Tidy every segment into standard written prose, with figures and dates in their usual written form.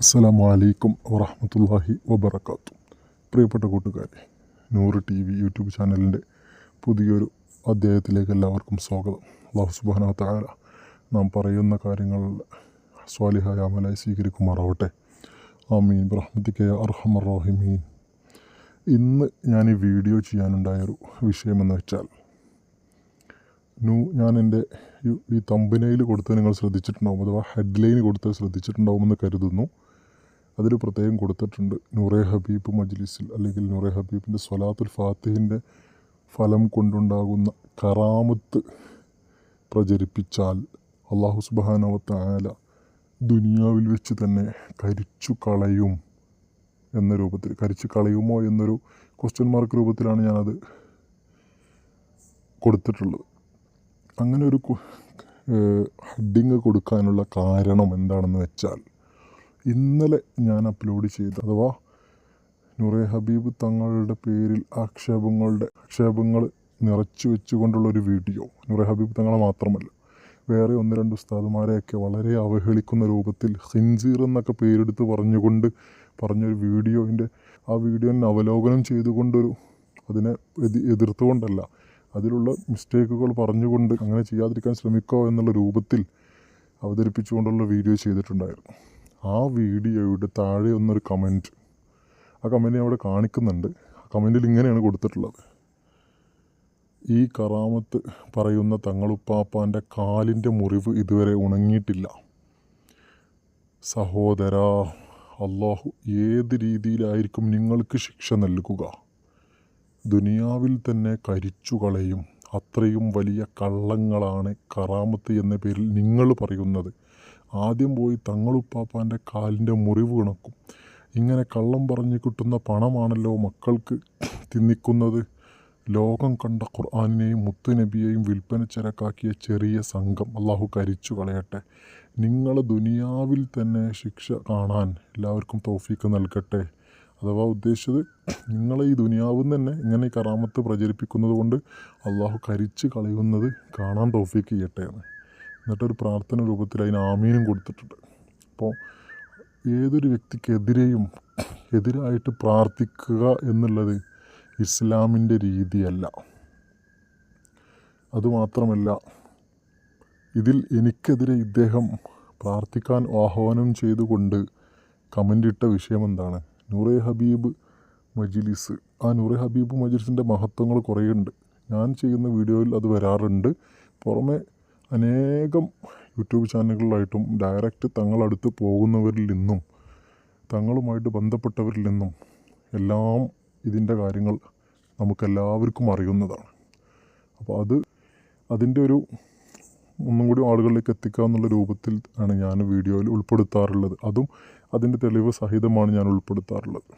അസ്സലാമു അലൈക്കും വറഹ്മത്തുള്ളാഹി വബറകാത്തു. പ്രിയപ്പെട്ട കൂട്ടുകാരെ, നൂറ് ടി വി യൂട്യൂബ് ചാനലിൻ്റെ പുതിയൊരു അധ്യായത്തിലേക്ക് എല്ലാവർക്കും സ്വാഗതം. അല്ലാഹു സുബ്ഹാനഹു വ തആല നാം പറയുന്ന കാര്യങ്ങൾ സ്വാലിഹായ അമലായി സ്വീകരിക്കുമാറാവട്ടെ. ആമീൻ ബിറഹ്മതിക യാ അർഹമർ റഹീമീൻ. ഇന്ന് ഞാൻ ഈ വീഡിയോ ചെയ്യാനുണ്ടായൊരു വിഷയമെന്ന് വെച്ചാൽ, ഞാൻ എൻ്റെ ഈ തമ്പനയിൽ കൊടുത്ത് നിങ്ങൾ ശ്രദ്ധിച്ചിട്ടുണ്ടാവും, അഥവാ ഹെഡ്ലൈൻ കൊടുത്ത് ശ്രദ്ധിച്ചിട്ടുണ്ടാവുമെന്ന് കരുതുന്നു. അതിൽ പ്രത്യേകം കൊടുത്തിട്ടുണ്ട്, നൂറെ ഹബീബ് മജ്ലിസിൽ അല്ലെങ്കിൽ നൂറെ ഹബീബിൻ്റെ സ്വലാത്തുൽ ഫാത്തിഹിൻ്റെ ഫലം കൊണ്ടുണ്ടാകുന്ന കറാമത്ത് പ്രചരിപ്പിച്ചാൽ അല്ലാഹു സുബ്ഹാനഹു വ തആല ദുനിയാവിൽ വെച്ച് തന്നെ കരിച്ചു കളയും എന്ന രൂപത്തിൽ, കരിച്ചു കളയുമോ എന്നൊരു ക്വസ്റ്റ്യൻ മാർക്ക് രൂപത്തിലാണ് ഞാനത് കൊടുത്തിട്ടുള്ളത്. അങ്ങനെ ഒരു ഹെഡിങ് കൊടുക്കാനുള്ള കാരണം എന്താണെന്ന് വെച്ചാൽ, ഇന്നലെ ഞാൻ അപ്ലോഡ് ചെയ്ത, അഥവാ നൂറെ ഹബീബ് തങ്ങളുടെ പേരിൽ ആക്ഷേപങ്ങൾ നിറച്ചു വെച്ചുകൊണ്ടുള്ളൊരു വീഡിയോ, നൂറെ ഹബീബ് തങ്ങളെ മാത്രമല്ല വേറെ ഒന്ന് രണ്ട് ഉസ്താദുമാരെയൊക്കെ വളരെ അവഹേളിക്കുന്ന രൂപത്തിൽ ഖിൻസീർ എന്നൊക്കെ പേരെടുത്ത് പറഞ്ഞൊരു വീഡിയോൻ്റെ ആ വീഡിയോനെ അവലോകനം ചെയ്തുകൊണ്ടൊരു, അതിനെ എതിർത്തുകൊണ്ടല്ല, അതിലുള്ള മിസ്റ്റേക്കുകൾ പറഞ്ഞുകൊണ്ട് അങ്ങനെ ചെയ്യാതിരിക്കാൻ ശ്രമിക്കുക എന്നുള്ള രൂപത്തിൽ അവതരിപ്പിച്ചുകൊണ്ടുള്ള വീഡിയോ ചെയ്തിട്ടുണ്ടായിരുന്നു. ആ വീഡിയോയുടെ താഴെ ഒന്നൊരു കമൻറ്റ്, ആ കമൻറ്റ് അവിടെ കാണിക്കുന്നുണ്ട്. ആ കമൻറ്റിൽ ഇങ്ങനെയാണ് കൊടുത്തിട്ടുള്ളത്: ഈ കറാമത്ത് പറയുന്ന തങ്ങളുപ്പാപ്പാൻ്റെ കാലിൻ്റെ മുറിവ് ഇതുവരെ ഉണങ്ങിയിട്ടില്ല. സഹോദരാ, അള്ളാഹു ഏത് രീതിയിലായിരിക്കും നിങ്ങൾക്ക് ശിക്ഷ നൽകുക? ദുനിയാവിൽ തന്നെ കരിച്ചു കളയും. അത്രയും വലിയ കള്ളങ്ങളാണ് കറാമത്ത് എന്ന പേരിൽ നിങ്ങൾ പറയുന്നത്. ആദ്യം പോയി തങ്ങളുപ്പാപ്പാൻ്റെ കാലിൻ്റെ മുറിവ് ഉണക്കും. ഇങ്ങനെ കള്ളം പറഞ്ഞ് കിട്ടുന്ന പണമാണല്ലോ മക്കൾക്ക് തിന്നിക്കുന്നത്. ലോകം കണ്ട ഖുർആനിനെയും മുത്തുനബിയെയും വിൽപ്പന ചരക്കാക്കിയ ചെറിയ സംഘം അള്ളാഹു കരിച്ചു കളയട്ടെ. നിങ്ങൾ ദുനിയാവിൽ തന്നെ ശിക്ഷ കാണാൻ എല്ലാവർക്കും തൗഫീക്ക് നൽകട്ടെ. അഥവാ ഉദ്ദേശിച്ചത്, നിങ്ങളെ ഈ ദുനിയാവിൽ തന്നെ ഇങ്ങനെ ഈ കറാമത്ത് പ്രചരിപ്പിക്കുന്നത് കൊണ്ട് അള്ളാഹു കരിച്ച് കളയുന്നത് കാണാൻ തൗഫീക്ക് ചെയ്യട്ടെ എന്ന്. എന്നിട്ടൊരു പ്രാർത്ഥന രൂപത്തിൽ അതിന് ആമീനും കൊടുത്തിട്ടുണ്ട്. അപ്പോൾ ഏതൊരു വ്യക്തിക്കെതിരെയും എതിരായിട്ട് പ്രാർത്ഥിക്കുക എന്നുള്ളത് ഇസ്ലാമിൻ്റെ രീതിയല്ല. അതുമാത്രമല്ല, ഇതിൽ എനിക്കെതിരെ ഇദ്ദേഹം പ്രാർത്ഥിക്കാൻ ആഹ്വാനം ചെയ്തുകൊണ്ട് കമൻ്റ് ഇട്ട വിഷയം എന്താണ്? നൂറെ ഹബീബ് മജ്ലിസ്. ആ നൂറെ ഹബീബ് മജ്ലിസിൻ്റെ മഹത്വങ്ങൾ കുറേയുണ്ട്. ഞാൻ ചെയ്യുന്ന വീഡിയോയിൽ അത് വരാറുണ്ട്. പുറമെ അനേകം യൂട്യൂബ് ചാനലുകളിലായിട്ടും ഡയറക്റ്റ് തങ്ങളടുത്ത് പോകുന്നവരിൽ നിന്നും തങ്ങളുമായിട്ട് ബന്ധപ്പെട്ടവരിൽ നിന്നും എല്ലാം ഇതിൻ്റെ കാര്യങ്ങൾ നമുക്കെല്ലാവർക്കും അറിയുന്നതാണ്. അപ്പോൾ അതിൻ്റെ ഒരു ഒന്നും കൂടി ആളുകളിലേക്ക് എത്തിക്കുക എന്നുള്ള രൂപത്തിൽ ആണ് ഞാൻ വീഡിയോയിൽ ഉൾപ്പെടുത്താറുള്ളത്. അതും അതിൻ്റെ തെളിവ് സഹിതമാണ് ഞാൻ ഉൾപ്പെടുത്താറുള്ളത്.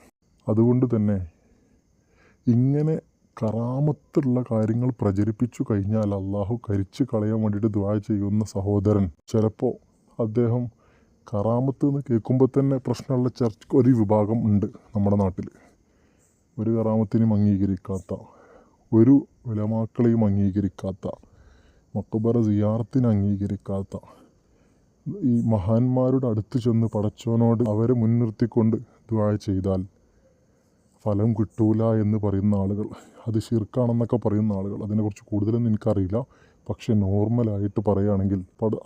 അതുകൊണ്ട് തന്നെ ഇങ്ങനെ കറാമത്തുള്ള കാര്യങ്ങൾ പ്രചരിപ്പിച്ചു കഴിഞ്ഞാൽ അള്ളാഹു കരിച്ചു കളയാൻ വേണ്ടിയിട്ട് ദുആ ചെയ്യുന്ന സഹോദരൻ, ചിലപ്പോൾ അദ്ദേഹം കറാമത്ത് എന്ന് കേൾക്കുമ്പോൾ തന്നെ പ്രശ്നമുള്ള ഒരു വിഭാഗം ഉണ്ട് നമ്മുടെ നാട്ടിൽ. ഒരു കറാമത്തിനും അംഗീകരിക്കാത്ത, ഒരു ഉലമാക്കളെയും അംഗീകരിക്കാത്ത, മഖ്ബറ സിയാറത്തിന് അംഗീകരിക്കാത്ത, ഈ മഹാന്മാരുടെ അടുത്ത് ചെന്ന് പടച്ചവനോട് അവരെ മുൻനിർത്തിക്കൊണ്ട് ദുആ ചെയ്താൽ ഫലം കിട്ടൂല എന്ന് പറയുന്ന ആളുകൾ, അത് ശിർക്കാണെന്നൊക്കെ പറയുന്ന ആളുകൾ, അതിനെക്കുറിച്ച് കൂടുതലൊന്നും എനിക്കറിയില്ല. പക്ഷേ നോർമലായിട്ട് പറയുകയാണെങ്കിൽ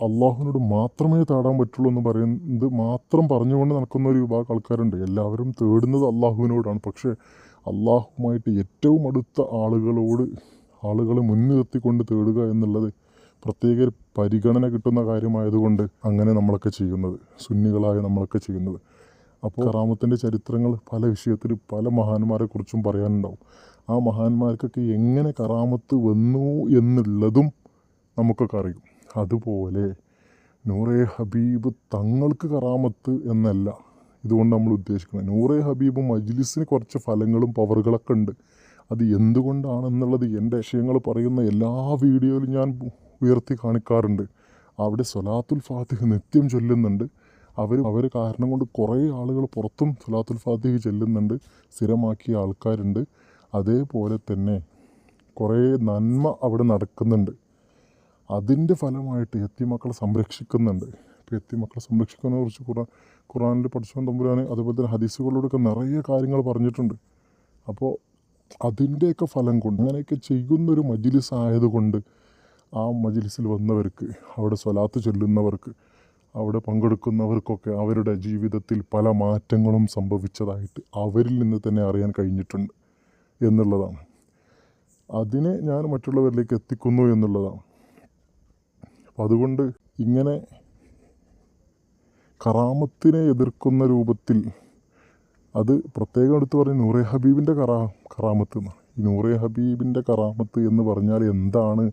അള്ളാഹുവിനോട് മാത്രമേ തേടാൻ പറ്റുള്ളൂ എന്ന് പറയുന്നത് മാത്രം പറഞ്ഞുകൊണ്ട് നടക്കുന്ന ഒരു വിഭാഗം ആൾക്കാരുണ്ട്. എല്ലാവരും തേടുന്നത് അള്ളാഹുവിനോടാണ്. പക്ഷേ അള്ളാഹുമായിട്ട് ഏറ്റവും അടുത്ത ആളുകളെ മുൻനിർത്തിക്കൊണ്ട് തേടുക എന്നുള്ളത് പ്രത്യേക പരിഗണന കിട്ടുന്ന കാര്യമായതുകൊണ്ട് അങ്ങനെ നമ്മളൊക്കെ ചെയ്യുന്നത്, സുന്നികളായ നമ്മളൊക്കെ ചെയ്യുന്നത്. അപ്പോൾ കറാമത്തിൻ്റെ ചരിത്രങ്ങൾ പല വിഷയത്തിൽ പല മഹാന്മാരെക്കുറിച്ചും പറയാനുണ്ടാവും. ആ മഹാന്മാർക്കൊക്കെ എങ്ങനെ കറാമത്ത് വന്നു എന്നുള്ളതും നമുക്കൊക്കെ അറിയും. അതുപോലെ നൂറെ ഹബീബ് തങ്ങൾക്ക് കറാമത്ത് എന്നല്ല ഇതുകൊണ്ട് നമ്മൾ ഉദ്ദേശിക്കുന്നത്. നൂറെ ഹബീബ് മജ്ലിസിന് കുറച്ച് ഫലങ്ങളും പവറുകളൊക്കെ ഉണ്ട്. അത് എന്തുകൊണ്ടാണെന്നുള്ളത് എൻ്റെ വിഷയങ്ങൾ പറയുന്ന എല്ലാ വീഡിയോയിലും ഞാൻ ഉയർത്തി കാണിക്കാറുണ്ട്. അവിടെ സ്വലാത്തുൽ ഫാത്തിഹ് നിത്യം ചൊല്ലുന്നുണ്ട്. അവർ കാരണം കൊണ്ട് കുറേ ആളുകൾ പുറത്തും സ്വലാത്തുൽ ഫാത്തിഹ് ചൊല്ലുന്നുണ്ട്, സ്ഥിരമാക്കിയ ആൾക്കാരുണ്ട്. അതേപോലെ തന്നെ കുറേ നന്മ അവിടെ നടക്കുന്നുണ്ട്. അതിൻ്റെ ഫലമായിട്ട് യത്തീം മക്കളെ സംരക്ഷിക്കുന്നുണ്ട്. ഇപ്പോൾ എത്തി മക്കളെ സംരക്ഷിക്കുന്നതിനെ കുറിച്ച് ഖുറാനിൽ പഠിച്ചവൻ തമ്പുരാൻ അതുപോലെ തന്നെ ഹദീസുകളിലൂടെയൊക്കെ നിറയെ കാര്യങ്ങൾ പറഞ്ഞിട്ടുണ്ട്. അപ്പോൾ അതിൻ്റെയൊക്കെ ഫലം കൊണ്ട് അങ്ങനെയൊക്കെ ചെയ്യുന്നൊരു മജ്ലിസ് ആയതുകൊണ്ട് ആ മജ്ലിസിൽ വന്നവർക്ക്, അവിടെ സ്വലാത്ത് ചൊല്ലുന്നവർക്ക്, അവിടെ പങ്കെടുക്കുന്നവർക്കൊക്കെ അവരുടെ ജീവിതത്തിൽ പല മാറ്റങ്ങളും സംഭവിച്ചതായിട്ട് അവരിൽ നിന്ന് തന്നെ അറിയാൻ കഴിഞ്ഞിട്ടുണ്ട് എന്നുള്ളതാണ്. അതിനെ ഞാൻ മറ്റുള്ളവരിലേക്ക് എത്തിക്കുന്നു എന്നുള്ളതാണ്. അപ്പം അതുകൊണ്ട് ഇങ്ങനെ കറാമത്തിനെ എതിർക്കുന്ന രൂപത്തിൽ, അത് പ്രത്യേകം എടുത്ത് പറയും നൂറെ ഹബീബിൻ്റെ കറാമത്ത് എന്നാണ്. ഈ നൂറെ ഹബീബിൻ്റെ കറാമത്ത് എന്ന് പറഞ്ഞാൽ എന്താണ്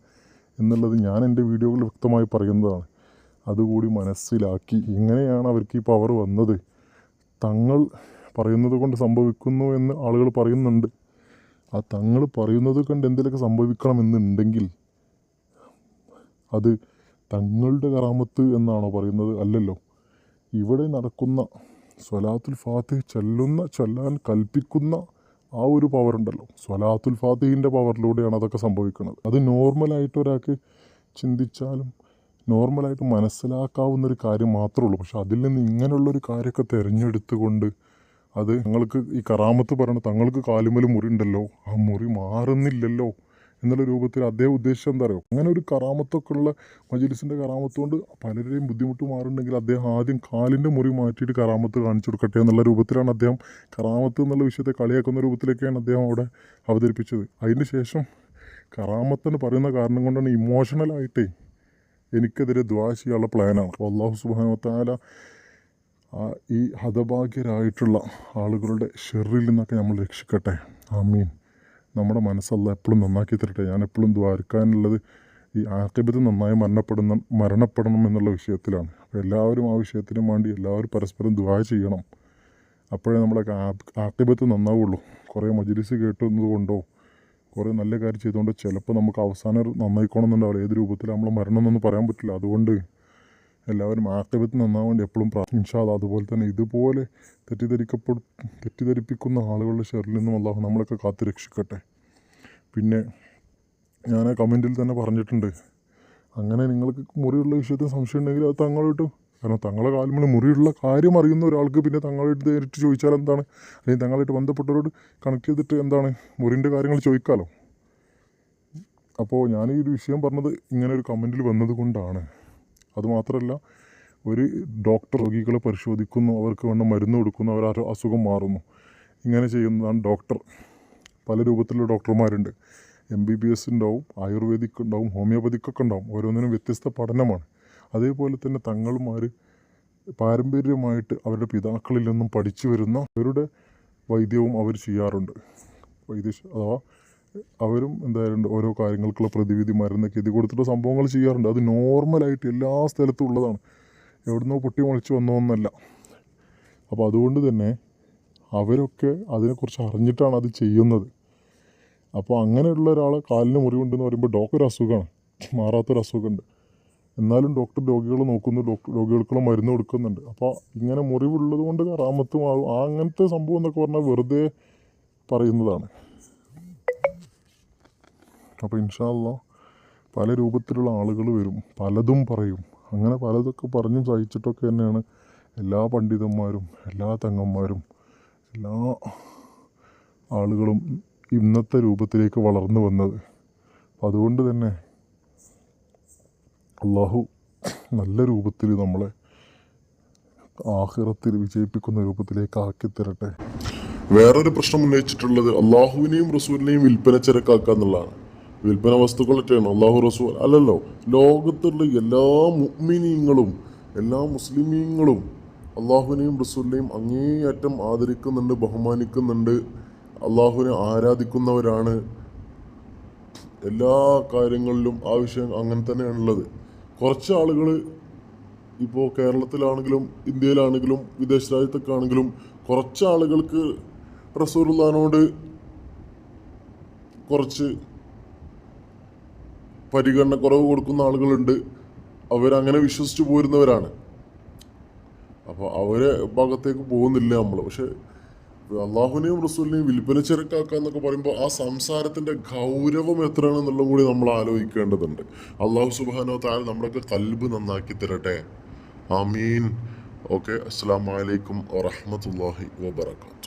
എന്നുള്ളത് ഞാൻ എൻ്റെ വീഡിയോകളിൽ വ്യക്തമായി പറയുന്നതാണ്. അതുകൂടി മനസ്സിലാക്കി എങ്ങനെയാണ് അവർക്ക് ഈ പവർ വന്നത്, തങ്ങൾ പറയുന്നത് കൊണ്ട് സംഭവിക്കുന്നു എന്ന് ആളുകൾ പറയുന്നുണ്ട്. ആ തങ്ങൾ പറയുന്നത് കണ്ട് എന്തെങ്കിലുമൊക്കെ സംഭവിക്കണമെന്നുണ്ടെങ്കിൽ അത് തങ്ങളുടെ കറാമത്ത് എന്നാണോ പറയുന്നത്? അല്ലല്ലോ. ഇവിടെ നടക്കുന്ന സ്വലാത്തുൽ ഫാത്തിഹ് ചൊല്ലാൻ കൽപ്പിക്കുന്ന ആ ഒരു പവറുണ്ടല്ലോ, സ്വലാത്തുൽ ഫാത്തിഹിൻ്റെ പവറിലൂടെയാണ് അതൊക്കെ സംഭവിക്കുന്നത്. അത് നോർമലായിട്ട് ഒരാൾക്ക് ചിന്തിച്ചാലും നോർമലായിട്ട് മനസ്സിലാക്കാവുന്നൊരു കാര്യം മാത്രമേ ഉള്ളൂ. പക്ഷെ അതിൽ നിന്ന് ഇങ്ങനെയുള്ളൊരു കാര്യമൊക്കെ തിരഞ്ഞെടുത്തുകൊണ്ട് അത് ഞങ്ങൾക്ക് ഈ കറാമത്ത് പറയണ തങ്ങൾക്ക് കാലുമൽ മുറി ഉണ്ടല്ലോ, ആ മുറി മാറുന്നില്ലല്ലോ എന്നുള്ള രൂപത്തിൽ അദ്ദേഹം ഉദ്ദേശിച്ചത് എന്താ അറിയോ, അങ്ങനെ ഒരു കറാമത്തൊക്കെ ഉള്ള മജ്ലിസിൻ്റെ കറാമത്ത് കൊണ്ട് പലരുടെയും ബുദ്ധിമുട്ട് മാറുന്നുണ്ടെങ്കിൽ അദ്ദേഹം ആദ്യം കാലിൻ്റെ മുറി മാറ്റിയിട്ട് കറാമത്ത് കാണിച്ചു കൊടുക്കട്ടെ എന്നുള്ള രൂപത്തിലാണ് അദ്ദേഹം കറാമത്ത് എന്നുള്ള വിഷയത്തെ കളിയാക്കുന്ന രൂപത്തിലേക്കാണ് അദ്ദേഹം അവിടെ അവതരിപ്പിച്ചത്. അതിന് ശേഷം കറാമത്തിന് പറയുന്ന കാരണം കൊണ്ടാണ് ഇമോഷണലായിട്ടേ എനിക്കെതിരെ ദുആ ചെയ്യാനുള്ള പ്ലാനാണ്. അപ്പോൾ അല്ലാഹു സുബ്ഹാനഹു വ തആല ഈ ഹതഭാഗ്യരായിട്ടുള്ള ആളുകളുടെ ഷെറിൽ നിന്നൊക്കെ നമ്മൾ രക്ഷിക്കട്ടെ. ആമീൻ. നമ്മുടെ മനസ്സല്ല എപ്പോഴും നന്നാക്കി തരട്ടെ. ഞാൻ എപ്പോഴും ദ്വാരക്കാനുള്ളത് ഈ ആഖിബത്ത് നന്നായി മരണപ്പെടണം എന്നുള്ള വിഷയത്തിലാണ്. അപ്പോൾ എല്ലാവരും ആ വിഷയത്തിനും വേണ്ടി എല്ലാവരും പരസ്പരം ദുആ ചെയ്യണം. അപ്പോഴേ നമ്മളൊക്കെ ആഖിബത്ത് നന്നാവുള്ളൂ. കുറേ മജ്ലിസ് കേട്ടുന്നതുകൊണ്ടോ കുറേ നല്ല കാര്യം ചെയ്തുകൊണ്ടോ ചിലപ്പോൾ നമുക്ക് അവസാനം നന്നായിക്കോണമെന്നുണ്ടാവില്ല. ഏത് രൂപത്തിൽ നമ്മൾ മരണം എന്നൊന്നും പറയാൻ പറ്റില്ല. അതുകൊണ്ട് എല്ലാവരും ആഖിബത്ത് നന്നാവാൻ വേണ്ടി എപ്പോഴും ഇൻഷാ അല്ലാഹ്. അതുപോലെ തന്നെ ഇതുപോലെ തെറ്റിദ്ധരിപ്പിക്കുന്ന ആളുകളുടെ ഷെറിൽ നിന്നും അല്ലാഹു നമ്മളൊക്കെ കാത്ത് രക്ഷിക്കട്ടെ. പിന്നെ ഞാൻ ആ കമൻറ്റിൽ തന്നെ പറഞ്ഞിട്ടുണ്ട്, അങ്ങനെ നിങ്ങൾക്ക് മുറിയുള്ള വിഷയത്തിൽ സംശയം ഉണ്ടെങ്കിൽ അത് തങ്ങളോട്ട്, കാരണം തങ്ങളെ കാലുമ്പോൾ മുറിയുള്ള കാര്യം അറിയുന്ന ഒരാൾക്ക് പിന്നെ തങ്ങളായിട്ട് നേരിട്ട് ചോദിച്ചാൽ എന്താണ്, അല്ലെങ്കിൽ തങ്ങളായിട്ട് ബന്ധപ്പെട്ടവരോട് കണക്ട് ചെയ്തിട്ട് എന്താണ് മുറിൻ്റെ കാര്യങ്ങൾ ചോദിക്കാമല്ലോ. അപ്പോൾ ഞാൻ ഈ ഒരു വിഷയം പറഞ്ഞത് ഇങ്ങനെ ഒരു കമൻറ്റിൽ വന്നത് കൊണ്ടാണ്. അതുമാത്രമല്ല, ഒരു ഡോക്ടർ രോഗികളെ പരിശോധിക്കുന്നു, അവർക്ക് വേണ്ട മരുന്ന് കൊടുക്കുന്നു, അവർ അസുഖം മാറുന്നു, ഇങ്ങനെ ചെയ്യുന്നതാണ് ഡോക്ടർ. പല രൂപത്തിലുള്ള ഡോക്ടർമാരുണ്ട്. MBBS ഉണ്ടാവും, ആയുർവേദിക് ഉണ്ടാവും, ഹോമിയോപ്പതിക്കൊക്കെ ഉണ്ടാവും. ഓരോന്നിനും വ്യത്യസ്ത പഠനമാണ്. അതേപോലെ തന്നെ തങ്ങൾമാർ പാരമ്പര്യമായിട്ട് അവരുടെ പിതാക്കളിൽ നിന്നും പഠിച്ചു വരുന്ന അവരുടെ വൈദ്യവും അവർ ചെയ്യാറുണ്ട്. അഥവാ അവരും എന്തായാലും ഓരോ കാര്യങ്ങൾക്കുള്ള പ്രതിവിധി മരുന്നൊക്കെ എഴുതി കൊടുത്തിട്ട് സംഭവങ്ങൾ ചെയ്യാറുണ്ട്. അത് നോർമലായിട്ട് എല്ലാ സ്ഥലത്തും ഉള്ളതാണ്. എവിടുന്നോ പൊട്ടി മുളച്ച് വന്നോന്നല്ല. അപ്പോൾ അതുകൊണ്ട് തന്നെ അവരൊക്കെ അതിനെക്കുറിച്ച് അറിഞ്ഞിട്ടാണ് അത് ചെയ്യുന്നത്. അപ്പോൾ അങ്ങനെയുള്ള ഒരാളെ കാലിന് മുറിവുണ്ടെന്ന് പറയുമ്പോൾ ഡോക്ടർ അസുഖമാണ്, മാറാത്തൊരു അസുഖമുണ്ട്, എന്നാലും ഡോക്ടർ രോഗികളെ നോക്കുന്നു, രോഗികൾക്കുള്ള മരുന്ന് കൊടുക്കുന്നുണ്ട്. അപ്പോൾ ഇങ്ങനെ മുറിവുള്ളത് കൊണ്ട് കറാമത്ത് മാറും, അങ്ങനത്തെ സംഭവം എന്നൊക്കെ പറഞ്ഞാൽ വെറുതെ പറയുന്നതാണ്. അപ്പോൾ ഇൻഷാ അല്ലാഹ് പല രൂപത്തിലുള്ള ആളുകൾ വരും, പലതും പറയും. അങ്ങനെ പലതൊക്കെ പറഞ്ഞും സഹിച്ചിട്ടൊക്കെ തന്നെയാണ് എല്ലാ പണ്ഡിതന്മാരും എല്ലാ തങ്ങന്മാരും എല്ലാ ആളുകളും ഇന്നത്തെ രൂപത്തിലേക്ക് വളർന്നു വന്നത്. അതുകൊണ്ട് തന്നെ അള്ളാഹു നല്ല രൂപത്തിൽ നമ്മളെ ആഖിറത്തിൽ വിജയിപ്പിക്കുന്ന രൂപത്തിലേക്ക് ആക്കി തരട്ടെ. വേറൊരു പ്രശ്നം ഉന്നയിച്ചിട്ടുള്ളത് അള്ളാഹുവിനെയും റസൂലിനെയും വിൽപ്പന ചരക്കാക്കുക എന്നുള്ളതാണ്. വിൽപ്പന വസ്തുക്കളൊക്കെയാണ് അള്ളാഹു റസൂൽ അല്ലല്ലോ. ലോകത്തുള്ള എല്ലാ മുഅ്മിനീങ്ങളും എല്ലാ മുസ്ലിമീങ്ങളും അള്ളാഹുവിനെയും റസൂലിനെയും അങ്ങേയറ്റം ആദരിക്കുന്നുണ്ട്, ബഹുമാനിക്കുന്നുണ്ട്, അള്ളാഹുവിനെ ആരാധിക്കുന്നവരാണ്. എല്ലാ കാര്യങ്ങളിലും ആ വിഷയം അങ്ങനെ തന്നെയാണുള്ളത്. കുറച്ച് ആളുകൾ ഇപ്പോൾ കേരളത്തിലാണെങ്കിലും ഇന്ത്യയിലാണെങ്കിലും വിദേശ രാജ്യത്തൊക്കെ ആണെങ്കിലും കുറച്ച് ആളുകൾക്ക് റസൂലുള്ളാഹിനോട് കുറച്ച് പരിഗണന കുറവ് കൊടുക്കുന്ന ആളുകളുണ്ട്. അവരങ്ങനെ വിശ്വസിച്ച് പോരുന്നവരാണ്. അപ്പോൾ അവരെ ഭാഗത്തേക്ക് പോകുന്നില്ല നമ്മൾ. പക്ഷെ അള്ളാഹുവിനെയും റസൂലിനെയും വിൽപ്പന ചരക്കാക്കുക എന്നൊക്കെ പറയുമ്പോൾ ആ സംസാരത്തിൻ്റെ ഗൗരവം എത്രയാണെന്നുള്ളതും കൂടി നമ്മൾ ആലോചിക്കേണ്ടതുണ്ട്. അള്ളാഹു സുബ്ഹാനഹു വ തആല നമ്മുടെയൊക്കെ ഖൽബ് നന്നാക്കി തരട്ടെ. ആമീൻ. ഓക്കെ, അസ്സലാമു അലൈക്കും വറഹ്മത്തുള്ളാഹി വബറകാതുഹു.